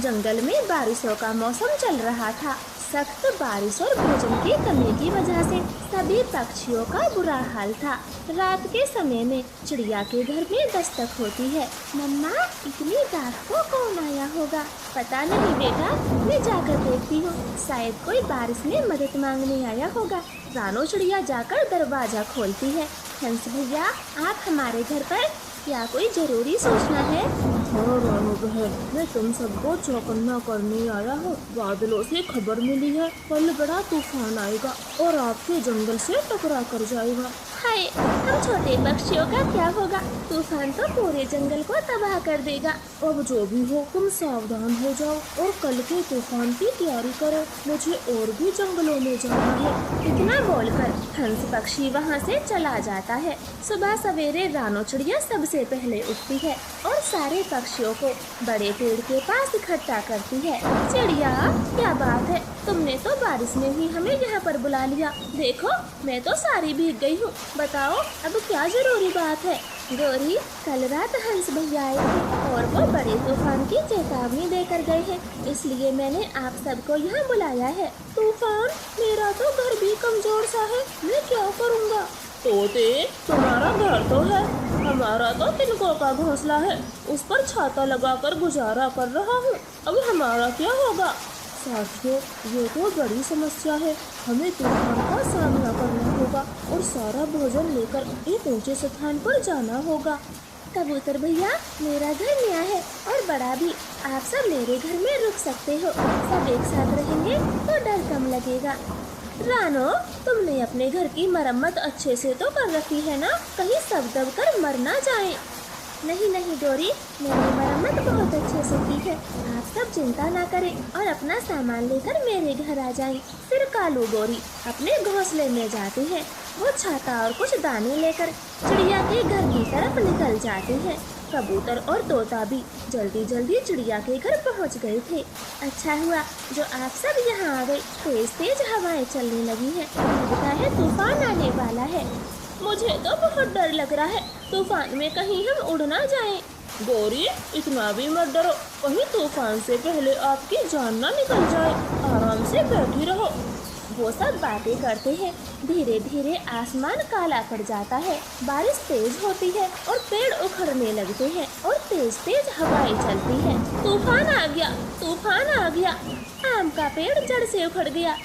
जंगल में बारिशों का मौसम चल रहा था। सख्त बारिश और भोजन की कमी की वजह से सभी पक्षियों का बुरा हाल था। रात के समय में चिड़िया के घर में दस्तक होती है। मम्मा, इतनी रात को कौन आया होगा? पता नहीं बेटा, मैं जाकर देखती हूँ। शायद कोई बारिश में मदद मांगने आया होगा। रानो चिड़िया जाकर दरवाजा खोलती है। हंस भैया, आप हमारे घर पर क्या कोई जरूरी सूचना है? हाँ रानू बहन, मैं तुम सबको चौकन्ना करने आया हूँ। बादलों से खबर मिली है, कल बड़ा तूफान आएगा और आपके जंगल से टकरा कर जाएगा। हाय, हम छोटे पक्षियों का क्या होगा? तूफान तो पूरे जंगल को तबाह कर देगा। अब जो भी हो, तुम सावधान हो जाओ और कल के तूफान की तैयारी करो। मुझे और भी जंगलों में जाना है। इतना बोलकर हंस पक्षी वहाँ से चला जाता है। सुबह सवेरे रानो चिड़िया सबसे पहले उठती है और सारे पक्षियों को बड़े पेड़ के पास इकट्ठा करती है। चिड़िया, क्या बात है, तुमने तो बारिश में ही हमें यहाँ पर बुला लिया। देखो, मैं तो सारी भीग गई हूँ। बताओ, अब क्या जरूरी बात है? गौरी, कल रात हंस भैया आए थे और वो बड़े तूफान की चेतावनी देकर गए हैं, इसलिए मैंने आप सबको यहाँ बुलाया है। तूफान? मेरा तो घर भी कमजोर सा है, मैं क्या करूँगा? तोते, तुम्हारा घर तो है, हमारा तो तिनकों का घोंसला है। उस पर छाता लगाकर गुजारा कर रहा हूँ। अब हमारा क्या होगा? साथियों, ये तो बड़ी समस्या है। हमें तूफान का सामना करना होगा और सारा भोजन लेकर एक ऊंचे स्थान पर जाना होगा। कबूतर भैया, मेरा घर नया है और बड़ा भी। आप सब मेरे घर में रुक सकते हो। सब एक साथ रहेंगे तो डर कम लगेगा। रानो, तुमने अपने घर की मरम्मत अच्छे से तो कर रखी है ना? कहीं सब दब कर मर ना जाए। नहीं नहीं गौरी, मैंने मरम्मत बहुत अच्छे से की है। आप सब चिंता ना करें और अपना सामान लेकर मेरे घर आ जाएं। फिर कालू गौरी अपने घोंसले में जाती है। वो छाता और कुछ दाने लेकर चिड़िया के घर की तरफ निकल जाती है। कबूतर और तोता भी जल्दी जल्दी चिड़िया के घर पहुंच गए थे। अच्छा हुआ जो आप सब यहाँ आ गए। तेज तेज हवाएं चलने लगी हैं। लगता है तूफान आने वाला है। मुझे तो बहुत डर लग रहा है, तूफान में कहीं हम उड़ ना जाएं। गौरी, इतना भी मत डरो, कहीं तूफान से पहले आपकी जान ना निकल जाए। आराम से बैठी रहो। वो सब बातें करते हैं। धीरे धीरे आसमान काला पड़ जाता है। बारिश तेज होती है और पेड़ उखड़ने लगते हैं और तेज तेज हवाएं चलती हैं। तूफान आ गया, तूफान आ गया। आम का पेड़ जड़ से उखड़ गया।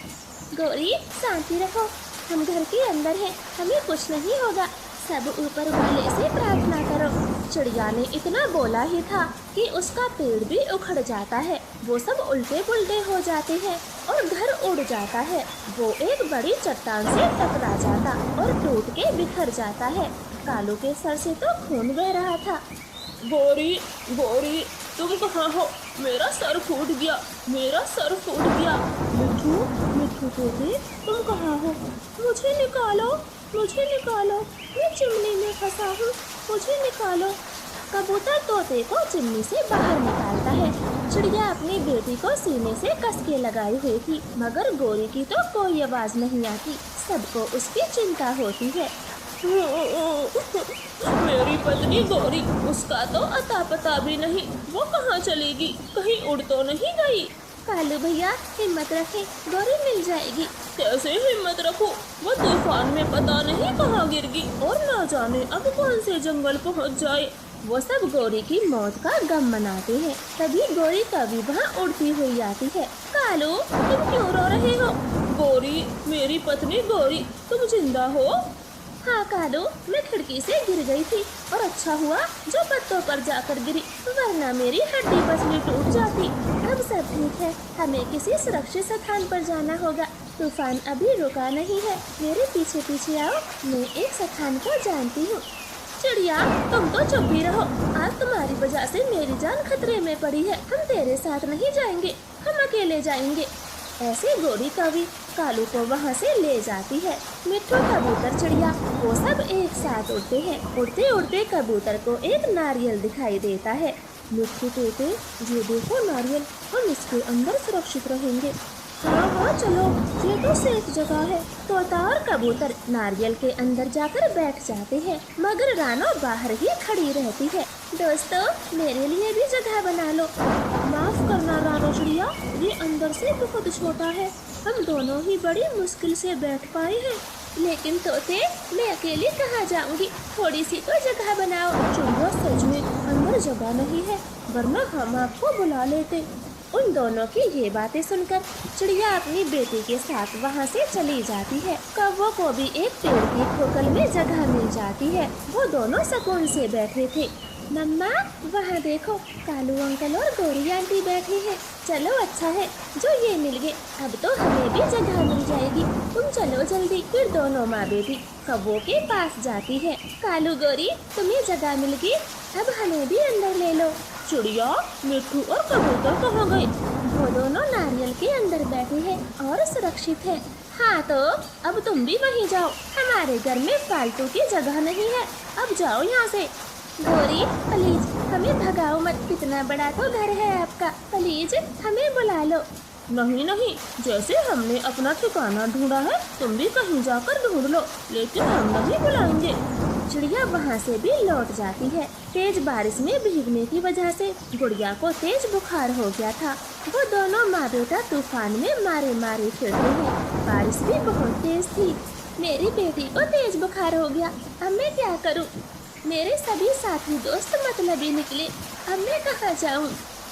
गौरी, शांति रखो, हम घर के अंदर हैं, हमें कुछ नहीं होगा। सब ऊपर वाले से प्रार्थना करो। चिड़िया ने इतना बोला ही था कि उसका पेड़ भी उखड़ जाता है। वो सब उल्टे पुल्टे हो जाते हैं और घर उड़ जाता है। वो एक बड़ी चट्टान से टकरा जाता और टूट के बिखर जाता है। कालू के सर से तो खून बह रहा था। गौरी, गौरी, तुम कहाँ हो? मेरा सर फूट गया, मेरा सर फूट गया। मिट्ठू, मिट्ठू तोते, तुम कहाँ हो? मुझे निकालो, मुझे निकालो, मैं चिमनी में फंसा हूँ, मुझे निकालो। कबूतर तोते को चिमनी से बाहर निकालता है। चिड़िया अपनी बेटी को सीने से कस के लगाई हुई थी, मगर गौरी की तो कोई आवाज नहीं आती। सबको उसकी चिंता होती है। मेरी पत्नी गौरी, उसका तो अता पता भी नहीं। वो कहाँ चलेगी? कहीं उड़ तो नहीं गई? कालू भैया, हिम्मत रखें, गौरी मिल जाएगी। कैसे हिम्मत रखूं? वो तूफान में पता नहीं कहाँ गिर गई और ना जाने अब कौन से जंगल पहुँच जाए। वो सब गौरी की मौत का गम मनाते हैं। तभी गौरी कभी वहाँ उड़ती हुई आती है। कालू, तुम क्यों रो रहे हो? गौरी, मेरी पत्नी गौरी, तुम जिंदा हो? हाँ कालू, मैं खिड़की से गिर गई थी और अच्छा हुआ जो पत्तों पर जाकर गिरी, वरना मेरी हड्डी पसली टूट जाती। अब सब ठीक है, हमें किसी सुरक्षित स्थान पर जाना होगा। तूफान अभी रुका नहीं है। मेरे पीछे पीछे आओ, मैं एक स्थान को जानती हूँ। चिड़िया, तुम तो चुप ही रहो। आज तुम्हारी वजह से मेरी जान खतरे में पड़ी है। हम तेरे साथ नहीं जाएंगे, हम अकेले जाएंगे। ऐसे गौरी कवि कालू को वहाँ से ले जाती है। मिट्ठू, कबूतर, चिड़िया वो सब एक साथ उड़ते हैं। उड़ते उड़ते कबूतर को एक नारियल दिखाई देता है। मिट्ठू तोते, ये देखो नारियल, हम इसके अंदर सुरक्षित रहेंगे। हाँ हाँ चलो, ये तो सेफ जगह है। तोता और कबूतर नारियल के अंदर जाकर बैठ जाते हैं, मगर रानो बाहर ही खड़ी रहती है। दोस्तों, मेरे लिए भी जगह बना लो। माफ करना रानो चिड़िया, ये अंदर से बहुत छोटा है, हम दोनों ही बड़ी मुश्किल से बैठ पाए हैं। लेकिन तोते, मैं अकेली कहाँ जाऊंगी, थोड़ी सी तो जगह बनाओ। चिड़िया, सच में अंदर जगह नहीं है, वरना हम आपको बुला लेते। उन दोनों की ये बातें सुनकर चिड़िया अपनी बेटी के साथ वहाँ से चली जाती है। कौवों को भी एक पेड़ की ठोकर में जगह मिल जाती है। वो दोनों सुकून से बैठे थे। मम्मा, वहाँ देखो, कालू अंकल और गौरी आंटी बैठी हैं। चलो, अच्छा है जो ये मिल गए, अब तो हमें भी जगह मिल जाएगी। तुम चलो जल्दी। फिर दोनों माँ बेटी कौवों के पास जाती है। कालू, गौरी, तुम्हें जगह मिल गई, अब हमें भी अंदर ले लो। चिड़िया, मिट्ठू और कबूतर कहाँ गए? वो दोनों नारियल के अंदर बैठे हैं और सुरक्षित है। हाँ तो अब तुम भी वहीं जाओ, हमारे घर में फालतू की जगह नहीं है, अब जाओ यहाँ से। गौरी, प्लीज हमें भगाओ मत, कितना बड़ा तो घर है आपका, प्लीज हमें बुला लो। नहीं नहीं, जैसे हमने अपना ठिकाना ढूंढा है, तुम भी कहीं जाकर ढूंढ लो, लेकिन हम नहीं बुलाएंगे। चिड़िया वहाँ से भी लौट जाती है। तेज बारिश में भीगने की वजह से गुड़िया को तेज बुखार हो गया था। वो दोनों माँ बेटा तूफान में मारे मारे फिरते हैं। बारिश भी बहुत तेज थी। मेरी बेटी को तेज बुखार हो गया, अब मैं क्या करूँ? मेरे सभी साथी दोस्त मतलबी निकले, अब मैं कहाँ जाऊँ?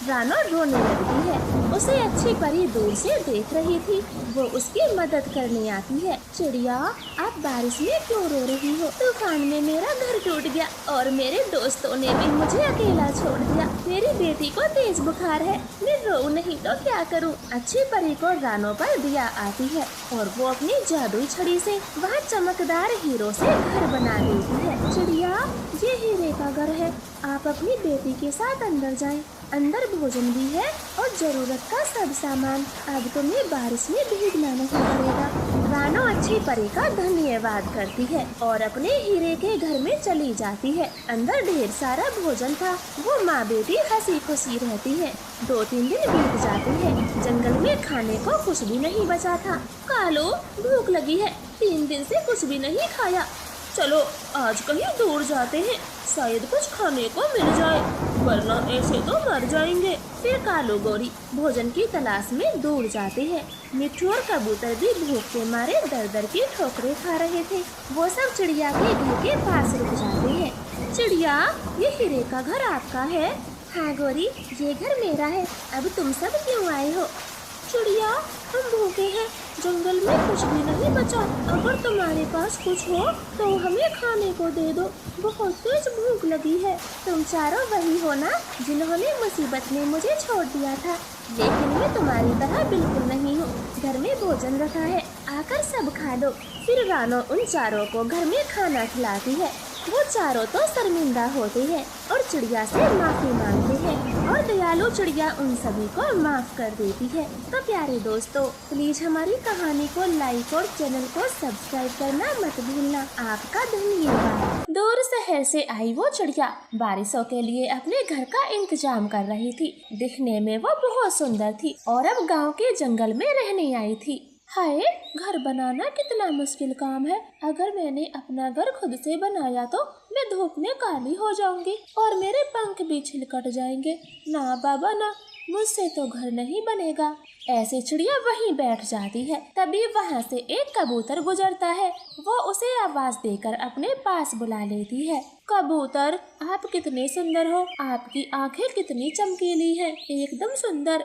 रानो रोने लगती है। उसे अच्छी परी दूर से देख रही थी, वो उसकी मदद करने आती है। चिड़िया, आप बारिश में क्यों रो रही हो? तूफान में मेरा घर टूट गया और मेरे दोस्तों ने भी मुझे अकेला छोड़ दिया। मेरी बेटी को तेज बुखार है, मैं रो नहीं तो क्या करूं? अच्छी परी को रानो पर दया आती है और वो अपनी जादुई छड़ी से वहाँ चमकदार हीरो से घर बना देती है। चिड़िया, ये हीरे का घर है, आप अपनी बेटी के साथ अंदर जाएं। अंदर भोजन भी है और जरूरत का सब सामान। अब तुम्हें बारिश में भीगना नहीं पड़ेगा। रानो अच्छी परी का धन्यवाद करती है और अपने हीरे के घर में चली जाती है। अंदर ढेर सारा भोजन था। वो माँ बेटी हंसी खुशी रहती है। 2-3 दिन बीत जाते हैं। जंगल में खाने को कुछ भी नहीं बचा था। कालो, भूख लगी है, 3 दिन से कुछ भी नहीं खाया। चलो आज कहीं दूर जाते हैं, शायद कुछ खाने को मिल जाए, वरना ऐसे तो मर जाएंगे। फिर कालू गौरी भोजन की तलाश में दूर जाते हैं। मिट्ठू और कबूतर भी भूख के मारे दर दर की ठोकरें खा रहे थे। वो सब चिड़िया के घर के पास रुक जाते हैं। चिड़िया, ये हीरे का घर आपका है? हाँ गौरी, ये घर मेरा है। अब तुम सब क्यों आए हो? चिड़िया, हम भूखे हैं, जंगल में कुछ भी नहीं बचा। अगर तुम्हारे पास कुछ हो तो हमें खाने को दे दो, बहुत तेज भूख लगी है। तुम चारों वही हो ना जिन्होंने मुसीबत में मुझे छोड़ दिया था? लेकिन मैं तुम्हारी तरह बिल्कुल नहीं हूँ। घर में भोजन रखा है, आकर सब खा लो। फिर रानो उन चारों को घर में खाना खिलाती है। वो चारों तो शर्मिंदा होते हैं और चिड़िया से माफी मांगते हैं और दयालु चिड़िया उन सभी को माफ कर देती है। तो प्यारे दोस्तों, प्लीज हमारी कहानी को लाइक और चैनल को सब्सक्राइब करना मत भूलना। आपका धन्यवाद। दूर शहर से आई वो चिड़िया बारिशों के लिए अपने घर का इंतजाम कर रही थी। दिखने में वो बहुत सुंदर थी और अब गाँव के जंगल में रहने आई थी। हाय, घर बनाना कितना मुश्किल काम है। अगर मैंने अपना घर खुद से बनाया तो मैं धूप में काली हो जाऊंगी और मेरे पंख भी छिलकट जाएंगे। ना बाबा ना, मुझसे तो घर नहीं बनेगा। ऐसे चिड़िया वहीं बैठ जाती है। तभी वहाँ से एक कबूतर गुजरता है। वो उसे आवाज देकर अपने पास बुला लेती है। कबूतर, आप कितने सुंदर हो, आपकी आंखें कितनी चमकीली हैं, एकदम सुंदर।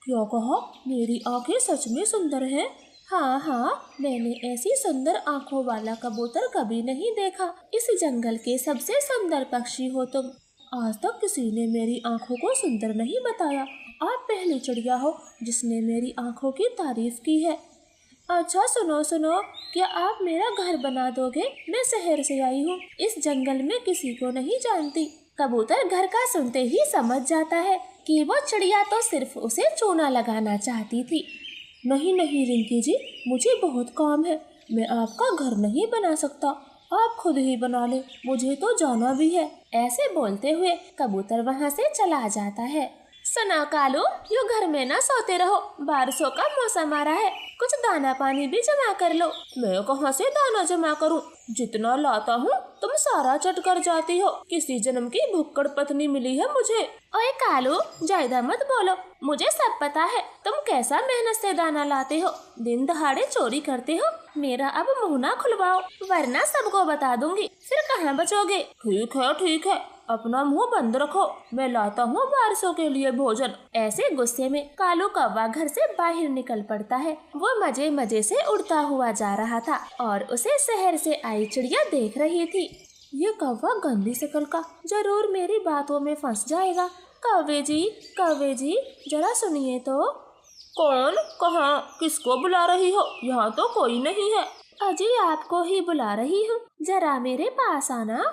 क्या कहा? मेरी आंखें सच में सुंदर हैं? हाँ हाँ, मैंने ऐसी सुंदर आंखों वाला कबूतर कभी नहीं देखा। इस जंगल के सबसे सुंदर पक्षी हो तुम। आज तक किसी ने मेरी आंखों को सुंदर नहीं बताया। आप पहली चिड़िया हो जिसने मेरी आंखों की तारीफ की है। अच्छा सुनो सुनो, क्या आप मेरा घर बना दोगे? मैं शहर से आई हूँ, इस जंगल में किसी को नहीं जानती। कबूतर घर का सुनते ही समझ जाता है कि वो चिड़िया तो सिर्फ उसे चूना लगाना चाहती थी। नहीं नहीं रिंकी जी, मुझे बहुत काम है, मैं आपका घर नहीं बना सकता, आप खुद ही बना ले, मुझे तो जाना भी है। ऐसे बोलते हुए कबूतर वहाँ से चला जाता है। सुना कालू, यूँ घर में ना सोते रहो, बारिशों का मौसम आ रहा है, कुछ दाना पानी भी जमा कर लो। मैं कहाँ से दाना जमा करूं? जितना लाता हूँ तुम सारा चट कर जाती हो। किसी जन्म की भुक्कड़ पत्नी मिली है मुझे। ओए कालू, ज्यादा मत बोलो, मुझे सब पता है तुम कैसा मेहनत से दाना लाते हो, दिन दहाड़े चोरी करते हो। मेरा अब मुँह ना खुलवाओ, वरना सबको बता दूंगी, फिर कहाँ बचोगे। ठीक है, अपना मुंह बंद रखो, मैं लाता हूँ बारिशों के लिए भोजन। ऐसे गुस्से में कालू कौवा घर से बाहर निकल पड़ता है। वो मजे मजे से उड़ता हुआ जा रहा था और उसे शहर से आई चिड़िया देख रही थी। ये कौवा गंदी शक्ल का जरूर मेरी बातों में फंस जाएगा। कौवे जी जरा सुनिए तो। कौन? कहाँ? किसको बुला रही हो? यहाँ तो कोई नहीं है। अजी आपको ही बुला रही हूँ, जरा मेरे पास आना।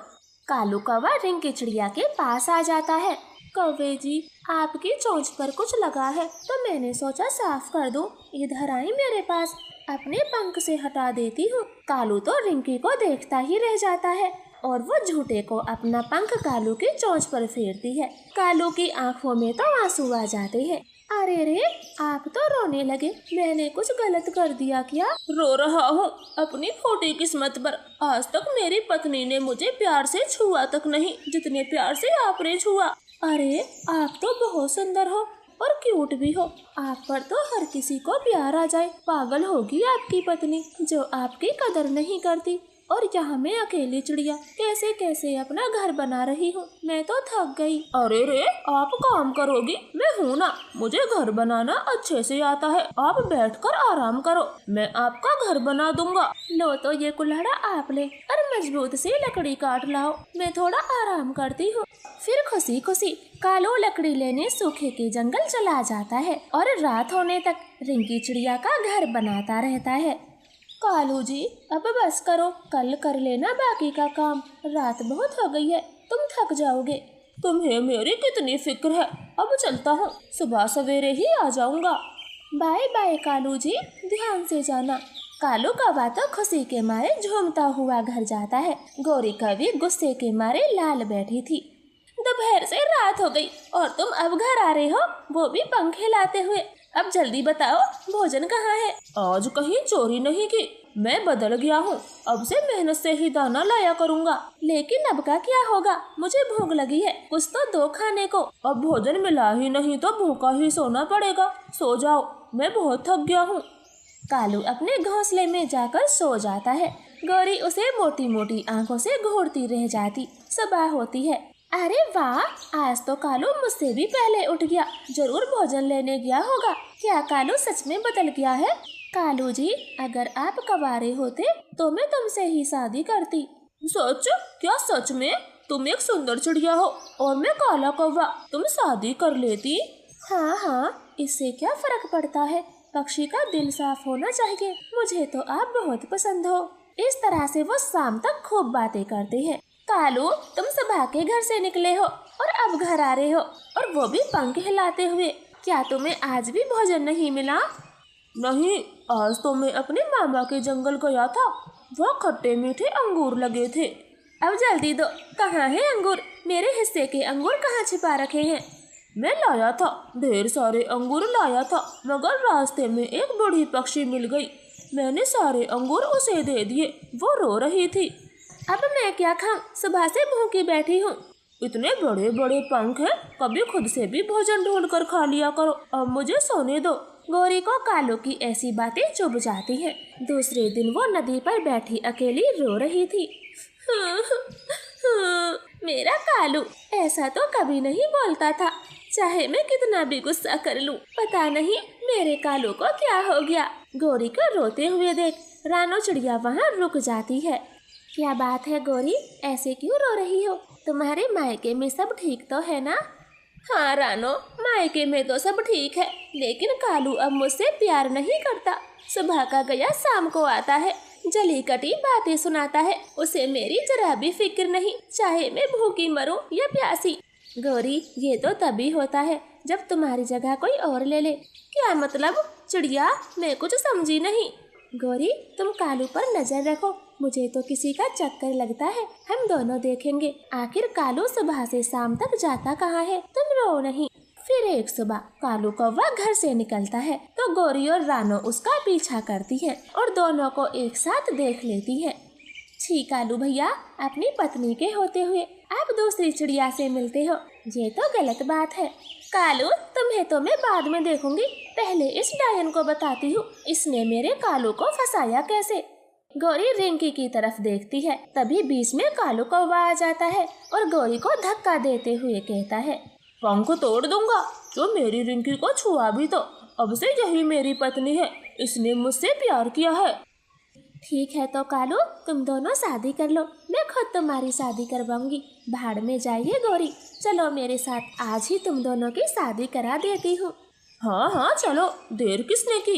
कालू कौवा रिंकी चिड़िया के पास आ जाता है। कौवे जी, आपकी चोंच पर कुछ लगा है तो मैंने सोचा साफ कर दूं। इधर आई मेरे पास, अपने पंख से हटा देती हूँ। कालू तो रिंकी को देखता ही रह जाता है और वो झूठे को अपना पंख कालू की चोंच पर फेरती है। कालू की आंखों में तो आंसू आ जाते हैं। अरे रे, आप तो रोने लगे, मैंने कुछ गलत कर दिया क्या? रो रहा हूँ अपनी खोटी किस्मत पर। आज तक मेरी पत्नी ने मुझे प्यार से छुआ तक नहीं, जितने प्यार से आपने छुआ। अरे आप तो बहुत सुंदर हो और क्यूट भी हो, आप पर तो हर किसी को प्यार आ जाए। पागल होगी आपकी पत्नी जो आपकी कदर नहीं करती। और यहाँ मैं अकेली चिड़िया कैसे कैसे अपना घर बना रही हूँ, मैं तो थक गई। अरे रे, आप काम करोगी, मैं हूँ ना, मुझे घर बनाना अच्छे से आता है। आप बैठकर आराम करो, मैं आपका घर बना दूंगा। लो तो ये कुल्हाड़ा आप ले और मजबूत सी लकड़ी काट लाओ, मैं थोड़ा आराम करती हूँ। फिर खुशी खुशी कालू लकड़ी लेने सूखे के जंगल चला जाता है और रात होने तक रिंकी चिड़िया का घर बनाता रहता है। कालू जी, अब बस करो, कल कर लेना बाकी का काम, रात बहुत हो गई है, तुम थक जाओगे। तुम्हें मेरी कितनी फिक्र है। अब चलता हूँ, सुबह सवेरे ही आ जाऊंगा। बाय बाय कालू जी, ध्यान से जाना। कालू कौवा तो खुशी के मारे झूमता हुआ घर जाता है। गौरी कभी गुस्से के मारे लाल बैठी थी। दोपहर से रात हो गई और तुम अब घर आ रहे हो, वो भी पंख हिलाते हुए। अब जल्दी बताओ, भोजन कहाँ है? आज कहीं चोरी नहीं की, मैं बदल गया हूँ, अब से मेहनत से ही दाना लाया करूँगा। लेकिन अब का क्या होगा, मुझे भूख लगी है, कुछ तो दो खाने को। अब भोजन मिला ही नहीं तो भूखा ही सोना पड़ेगा। सो जाओ, मैं बहुत थक गया हूँ। कालू अपने घोंसले में जाकर सो जाता है। गौरी उसे मोटी मोटी आंखों से घूरती रह जाती। सुबह होती है। अरे वाह, आज तो कालू मुझसे भी पहले उठ गया, जरूर भोजन लेने गया होगा। क्या कालू सच में बदल गया है? कालू जी, अगर आप कवारे होते तो मैं तुमसे ही शादी करती। सच? क्या सच में? तुम एक सुंदर चिड़िया हो और मैं काला कौवा, तुम शादी कर लेती? हाँ, इससे क्या फर्क पड़ता है, पक्षी का दिल साफ होना चाहिए। मुझे तो आप बहुत पसंद हो। इस तरह से वो शाम तक खूब बातें करते हैं। कालू, तुम सुबह के घर से निकले हो और अब घर आ रहे हो, और वो भी पंख हिलाते हुए। क्या तुम्हें आज भी भोजन नहीं मिला? नहीं, आज तो मैं अपने मामा के जंगल गया था, वहाँ खट्टे मीठे अंगूर लगे थे। अब जल्दी दो, कहाँ है अंगूर? मेरे हिस्से के अंगूर कहाँ छिपा रखे हैं? मैं लाया था, ढेर सारे अंगूर लाया था, मगर रास्ते में एक बूढ़ी पक्षी मिल गई। मैंने सारे अंगूर उसे दे दिए, वो रो रही थी। अब मैं क्या खाऊं, सुबह से भूखी बैठी हूँ। इतने बड़े बड़े पंख हैं, कभी खुद से भी भोजन ढूंढ कर खा लिया करो, अब मुझे सोने दो। गौरी को कालू की ऐसी बातें चुभ जाती हैं। दूसरे दिन वो नदी पर बैठी अकेली रो रही थी। मेरा कालू ऐसा तो कभी नहीं बोलता था, चाहे मैं कितना भी गुस्सा कर लूं, पता नहीं मेरे कालू को क्या हो गया। गौरी को रोते हुए देख रानो चिड़िया वहाँ रुक जाती है। क्या बात है गौरी, ऐसे क्यों रो रही हो? तुम्हारे मायके में सब ठीक तो है ना? हाँ रानो, मायके में तो सब ठीक है, लेकिन कालू अब मुझसे प्यार नहीं करता। सुबह का गया शाम को आता है, जली कटी बातें सुनाता है, उसे मेरी जरा भी फिक्र नहीं, चाहे मैं भूखी मरूं या प्यासी। गौरी, ये तो तभी होता है जब तुम्हारी जगह कोई और ले ले। क्या मतलब? चिड़िया, मैं कुछ समझी नहीं। गौरी, तुम कालू पर नजर रखो, मुझे तो किसी का चक्कर लगता है, हम दोनों देखेंगे आखिर कालू सुबह से शाम तक जाता कहाँ है। तुम रो नहीं। फिर एक सुबह कालू कौवा घर से निकलता है तो गोरी और रानो उसका पीछा करती है और दोनों को एक साथ देख लेती है। छी कालू भैया, अपनी पत्नी के होते हुए आप दूसरी चिड़िया से मिलते हो, ये तो गलत बात है। कालू, तुम्हें तो मैं बाद में देखूंगी, पहले इस डायन को बताती हूँ इसने मेरे कालू को फंसाया कैसे। गोरी रिंकी की तरफ देखती है, तभी बीच में कालू कौवा आ जाता है और गोरी को धक्का देते हुए कहता है, पंख तोड़ दूंगा, जो मेरी रिंकी को छुआ भी तो अब से यही मेरी पत्नी है, इसने मुझसे प्यार किया है। ठीक है तो कालू, तुम दोनों शादी कर लो, मैं खुद तुम्हारी शादी करवाऊंगी। भाड़ में जाइए गोरी, चलो मेरे साथ, आज ही तुम दोनों की शादी करा देती हूँ। हाँ हाँ चलो, देर किसने की।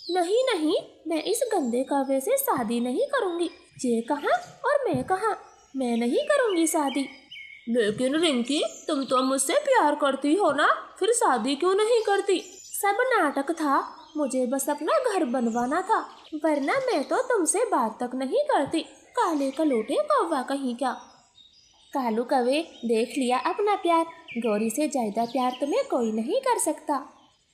नहीं नहीं, मैं इस गंदे कौवे से शादी नहीं करूँगी। ये कहाँ और मैं कहाँ, मैं नहीं करूँगी शादी। लेकिन रिंकी, तुम तो मुझसे प्यार करती हो ना, फिर शादी क्यों नहीं करती। सब नाटक था, मुझे बस अपना घर बनवाना था, वरना मैं तो तुमसे बात तक नहीं करती। काले कलोटे कौवा कहीं क्या। कालू कौवे, देख लिया अपना प्यार, गौरी से ज्यादा प्यार तुम्हें कोई नहीं कर सकता।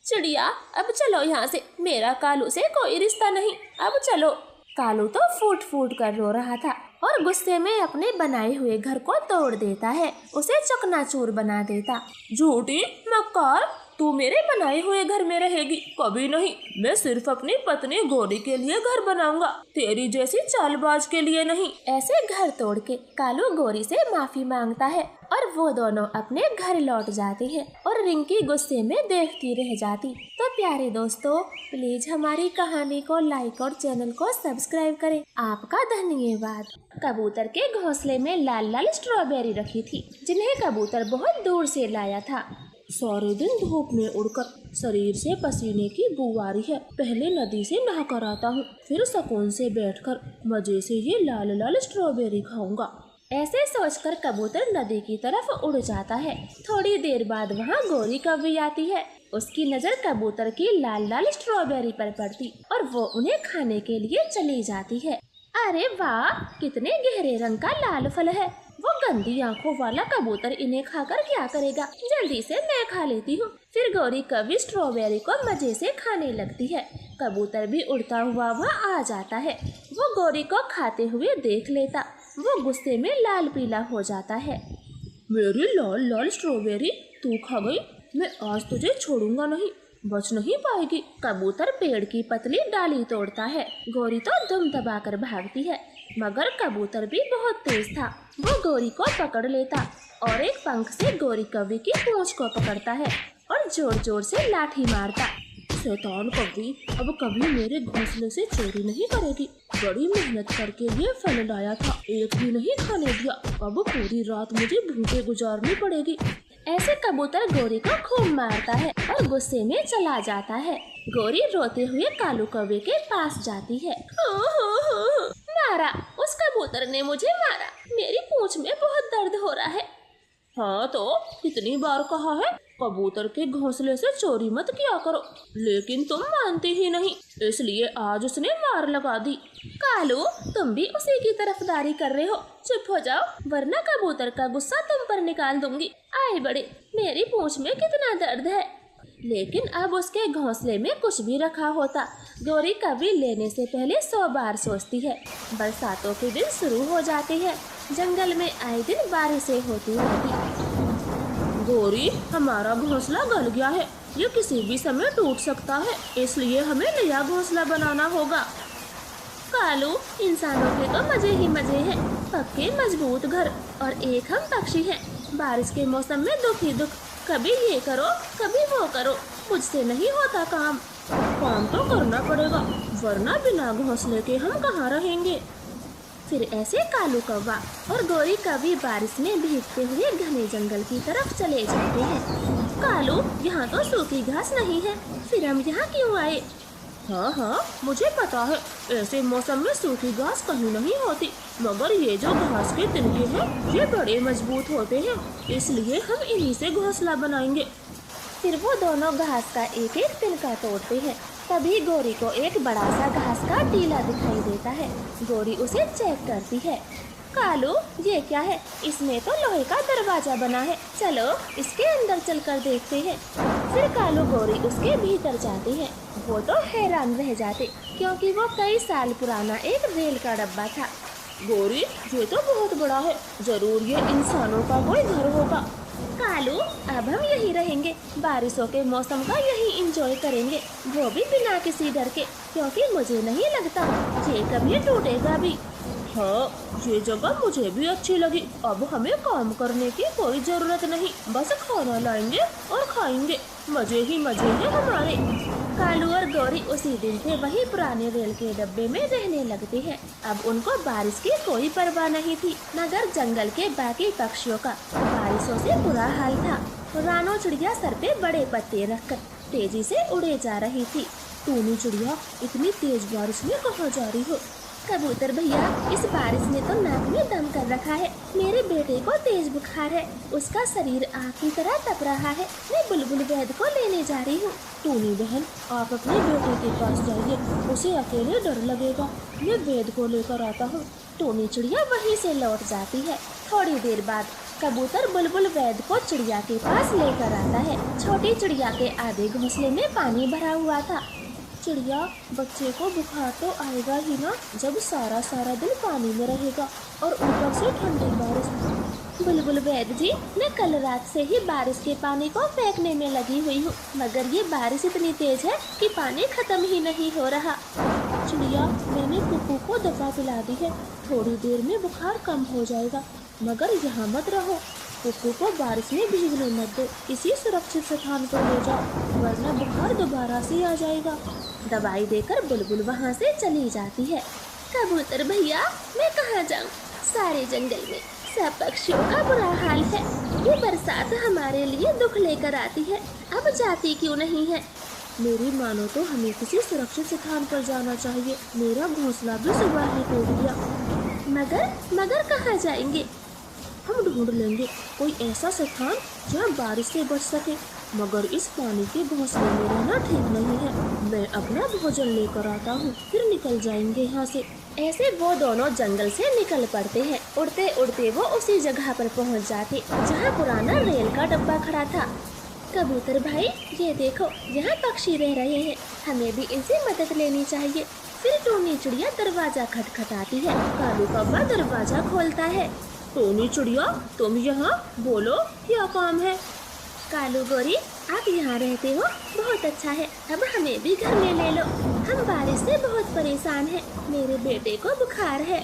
चिड़िया, अब चलो यहाँ से, मेरा कालू से कोई रिश्ता नहीं, अब चलो। कालू तो फूट फूट कर रो रहा था और गुस्से में अपने बनाए हुए घर को तोड़ देता है, उसे चकनाचूर बना देता। झूठी मक्कार, तू मेरे बनाए हुए घर में रहेगी? कभी नहीं, मैं सिर्फ अपनी पत्नी गोरी के लिए घर बनाऊंगा, तेरी जैसी चालबाज के लिए नहीं। ऐसे घर तोड़ के कालू गोरी से माफी मांगता है और वो दोनों अपने घर लौट जाते हैं और रिंकी गुस्से में देखती रह जाती। तो प्यारे दोस्तों, प्लीज हमारी कहानी को लाइक और चैनल को सब्सक्राइब करें। आपका धन्यवाद। कबूतर के घोंसले में लाल लाल स्ट्रॉबेरी रखी थी, जिन्हें कबूतर बहुत दूर से लाया था। सारे दिन धूप में उड़कर शरीर से पसीने की बू आ रही है, पहले नदी से नहाकर आता हूँ, फिर सुकून से बैठकर मजे से ये लाल लाल स्ट्रॉबेरी खाऊंगा। ऐसे सोचकर कबूतर नदी की तरफ उड़ जाता है। थोड़ी देर बाद वहाँ गोरी कौवी आती है। उसकी नजर कबूतर की लाल लाल स्ट्रॉबेरी पर पड़ती और वो उन्हें खाने के लिए चली जाती है। अरे वाह, कितने गहरे रंग का लाल फल है। वो गंदी आंखों वाला कबूतर इन्हें खाकर क्या करेगा, जल्दी से मैं खा लेती हूँ। फिर गोरी कौवी स्ट्रॉबेरी को मजे से खाने लगती है। कबूतर भी उड़ता हुआ वहाँ आ जाता है। वो गोरी को खाते हुए देख लेता, वो गुस्से में लाल पीला हो जाता है। मेरी लाल लाल स्ट्रॉबेरी तू खा गई, मैं आज तुझे छोड़ूंगा नहीं, बच नहीं पाएगी। कबूतर पेड़ की पतली डाली तोड़ता है। गोरी तो दुम दबाकर भागती है, मगर कबूतर भी बहुत तेज था। वो गोरी को पकड़ लेता और एक पंख से गोरी कौवी की पूंछ को पकड़ता है और जोर जोर से लाठी मारता। शैतान कौवी, अब कभी मेरे घोंसले से चोरी नहीं करेगी। बड़ी मेहनत करके ये फल लाया था, एक भी नहीं खाने दिया। अब पूरी रात मुझे भूखे गुजारनी पड़ेगी। ऐसे कबूतर गोरी को खूब मारता है और गुस्से में चला जाता है। गोरी रोते हुए कालू कौवे के पास जाती है। मारा, उस कबूतर ने मुझे मारा, मेरी पूंछ में बहुत दर्द हो रहा है। हाँ तो कितनी बार कहा है, कबूतर के घोंसले से चोरी मत किया करो, लेकिन तुम मानती ही नहीं, इसलिए आज उसने मार लगा दी। कालू, तुम भी उसी की तरफदारी कर रहे हो, चुप हो जाओ, वरना कबूतर का गुस्सा तुम पर निकाल दूंगी। आए बड़े, मेरी पूंछ में कितना दर्द है। लेकिन अब उसके घोंसले में कुछ भी रखा होता, गोरी कभी लेने से पहले 100 बार सोचती है। बरसातों के दिन शुरू हो जाते हैं, जंगल में आए दिन बारिशें होती रहती। गोरी, हमारा घोंसला गल गया है, ये किसी भी समय टूट सकता है, इसलिए हमें नया घोंसला बनाना होगा। कालू, इंसानों के तो मजे ही मजे हैं, पक्के मजबूत घर, और एक हम पक्षी हैं, बारिश के मौसम में दुख ही दुख, कभी ये करो कभी वो करो, मुझसे नहीं होता काम। काम तो करना पड़ेगा, वरना बिना घोंसले के हम कहाँ रहेंगे। फिर ऐसे कालू कौवा और गोरी कौवी बारिश में भीगते हुए घने जंगल की तरफ चले जाते हैं। कालू, यहाँ तो सूखी घास नहीं है, फिर हम यहाँ क्यों आए? हाँ, मुझे पता है, ऐसे मौसम में सूखी घास कहीं नहीं होती, मगर ये जो घास के तिनके हैं, ये बड़े मजबूत होते हैं, इसलिए हम इन्हीं से घोंसला बनाएंगे। फिर वो दोनों घास का एक एक तिनका तोड़ते हैं। तभी गोरी को एक बड़ा सा घास का टीला दिखाई देता है। गोरी उसे चेक करती है। कालू, ये क्या है? इसमें तो लोहे का दरवाजा बना है, चलो इसके अंदर चलकर देखते हैं। फिर कालू गौरी उसके भीतर जाती है। वो तो हैरान रह जाते क्योंकि वो कई साल पुराना एक रेल का डब्बा था। गौरी, ये तो बहुत बड़ा है, जरूर ये इंसानों का कोई घर होगा। कालू, अब हम यही रहेंगे, बारिशों के मौसम का यही एंजॉय करेंगे, वो भी बिना किसी डर के, क्योंकि मुझे नहीं लगता ये कभी टूटेगा भी। हाँ, ये जगह मुझे भी अच्छी लगी। अब हमें काम करने की कोई जरूरत नहीं, बस खाना लाएंगे और खाएंगे, मजे ही मजे हैं हमारे। कालू और गौरी उसी दिन से वही पुराने रेल के डब्बे में रहने लगते हैं। अब उनको बारिश की कोई परवाह नहीं थी, मगर जंगल के बाकी पक्षियों का बारिशों से बुरा हाल था। रानो चिड़िया सर पे बड़े पत्ते रखकर तेजी से उड़े जा रही थी। टूनी चिड़िया, इतनी तेज बारिश में कहाँ जा रही हो? कबूतर भैया, इस बारिश ने तो नाक में दम कर रखा है। मेरे बेटे को तेज बुखार है, उसका शरीर आग की तरह तप रहा है। मैं बुलबुल वैद को लेने जा रही हूँ। टूनी बहन, आप अपने बेटे के पास जाइए, उसे अकेले डर लगेगा, मैं वैद को लेकर आता हूँ। टूनी चिड़िया वहीं से लौट जाती है। थोड़ी देर बाद कबूतर बुलबुल वैद को चिड़िया के पास लेकर आता है। छोटी चिड़िया के आधे घोंसले में पानी भरा हुआ था। चिड़िया, बच्चे को बुखार तो आएगा ही ना, जब सारा सारा दिन पानी में रहेगा और ऊपर से ठंडी बारिश। बुलबुल वैद जी, मैं कल रात से ही बारिश के पानी को फेंकने में लगी हुई हूँ, मगर ये बारिश इतनी तेज है कि पानी खत्म ही नहीं हो रहा। चिड़िया, मैंने कुकू को दवा पिला दी है, थोड़ी देर में बुखार कम हो जाएगा, मगर यहाँ मत रहो, कुकू को बारिश में भीगने मत दो, इसी सुरक्षित स्थान पर ले जाओ, वरना बुखार दोबारा से आ जाएगा। दवाई देकर बुलबुल वहाँ से चली जाती है। कबूतर भैया, मैं कहाँ जाऊँ? सारे जंगल में सब पक्षियों का बुरा हाल है। ये बरसात हमारे लिए दुख लेकर आती है, अब जाती क्यों नहीं है? मेरी मानो तो हमें किसी सुरक्षित स्थान पर जाना चाहिए, मेरा घोंसला भी सुबह ही टूट गया। मगर कहाँ जाएंगे? हम ढूंढ लेंगे कोई ऐसा स्थान जहाँ बारिश से बच सके, मगर इस पानी के घोंसले में रहना ठीक नहीं है। मैं अपना भोजन लेकर आता हूँ, फिर निकल जाएंगे यहाँ से। ऐसे वो दोनों जंगल से निकल पड़ते हैं। उड़ते उड़ते वो उसी जगह पर पहुँच जाते जहाँ पुराना रेल का डब्बा खड़ा था। कबूतर भाई, ये देखो, यहाँ पक्षी रह रहे हैं, हमें भी इनसे मदद लेनी चाहिए। फिर टूनी चिड़िया दरवाजा खटखटाती है। कालू कौवा दरवाजा खोलता है। टूनी चिड़िया, तुम यहाँ, बोलो क्या काम है? कालू गौरी, आप यहाँ रहते हो, बहुत अच्छा है, अब हमें भी घर में ले लो, हम बारिश से बहुत परेशान हैं, मेरे बेटे को बुखार है।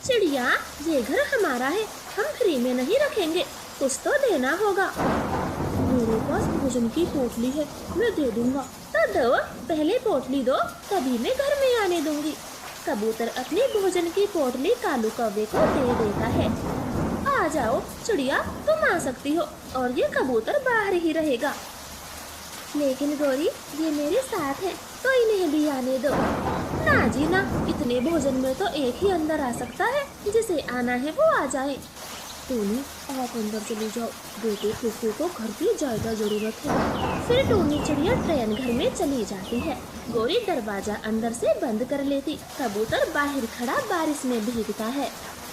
चिड़िया, ये घर हमारा है, हम फ्री में नहीं रखेंगे, कुछ तो देना होगा। मेरे पास भोजन की पोटली है, मैं दे दूंगा। तो दो, पहले पोटली दो, तभी मैं घर में आने दूंगी। कबूतर अपनी भोजन की पोटली कालू कौवे को दे देता है। आ जाओ चिड़िया, तुम आ सकती हो, और ये कबूतर बाहर ही रहेगा। लेकिन गौरी, ये मेरे साथ है, तो इन्हें भी आने दो। ना जी ना, इतने भोजन में तो एक ही अंदर आ सकता है, जिसे आना है वो आ जाए। टूनी, आप अंदर चली जाओ, बेटे कुकू को घर की ज्यादा जरूरत है। फिर टूनी चिड़िया ट्रेन घर में चली जाती है। गौरी दरवाजा अंदर से बंद कर लेती। कबूतर बाहर खड़ा बारिश में भीगता है।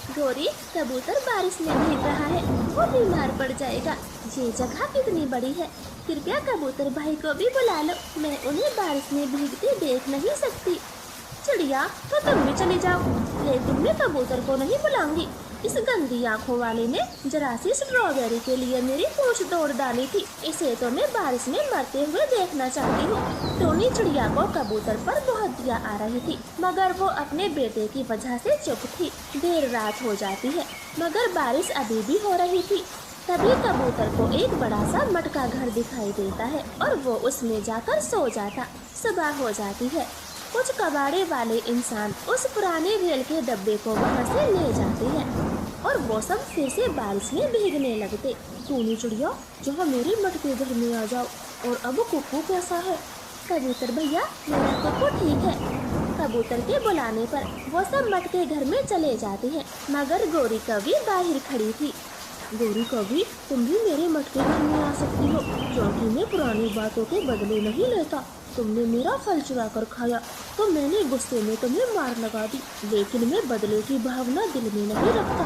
गौरी, कबूतर बारिश में भीग रहा है, वो बीमार पड़ जाएगा। ये जगह कितनी बड़ी है, कृपया कबूतर भाई को भी बुला लो, मैं उन्हें बारिश में भीगते देख नहीं सकती। चिड़िया, तो तुम भी चली जाओ, लेकिन मैं कबूतर को नहीं बुलाऊंगी। इस गंदी आंखों वाले ने जरा सी स्ट्रॉबेरी के लिए मेरी पूंछ तोड़ डाली थी, इसे तो मैं बारिश में मरते हुए देखना चाहती हूँ। टूनी चिड़िया को कबूतर पर बहुत दया आ रही थी, मगर वो अपने बेटे की वजह से चुप थी। देर रात हो जाती है, मगर बारिश अभी भी हो रही थी। तभी कबूतर को एक बड़ा सा मटका घर दिखाई देता है और वो उसमें जाकर सो जाता। सुबह हो जाती है। कुछ कबाड़े वाले इंसान उस पुराने रेल के डब्बे को वहाँ से ले जाते हैं और वो सब फिर से बारिश में भीगने लगते। टूनी चिड़िया, जहाँ मेरे मटके घर में आ जाओ। और अब कुकू कैसा है? कबूतर भैया, मेरा कुकू ठीक है। कबूतर के बुलाने पर वो सब मटके घर में चले जाते हैं, मगर गौरी कौवी बाहर खड़ी थी। गौरी कौवी, तुम भी मेरे मटके घर में आ सकती हो, क्योंकि मैं पुरानी बातों के बदले नहीं लेता। तुमने मेरा फल चुरा कर खाया तो मैंने गुस्से में तुम्हें मार लगा दी, लेकिन मैं बदले की भावना दिल में नहीं रखता।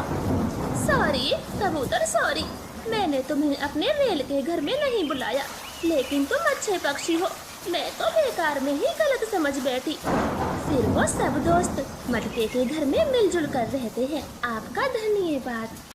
सॉरी कबूतर सॉरी, मैंने तुम्हें अपने रेल के घर में नहीं बुलाया, लेकिन तुम अच्छे पक्षी हो, मैं तो बेकार में ही गलत समझ बैठी। फिर वो सब दोस्त मटके के घर में मिलजुल कर रहते हैं। आपका धन्यवाद।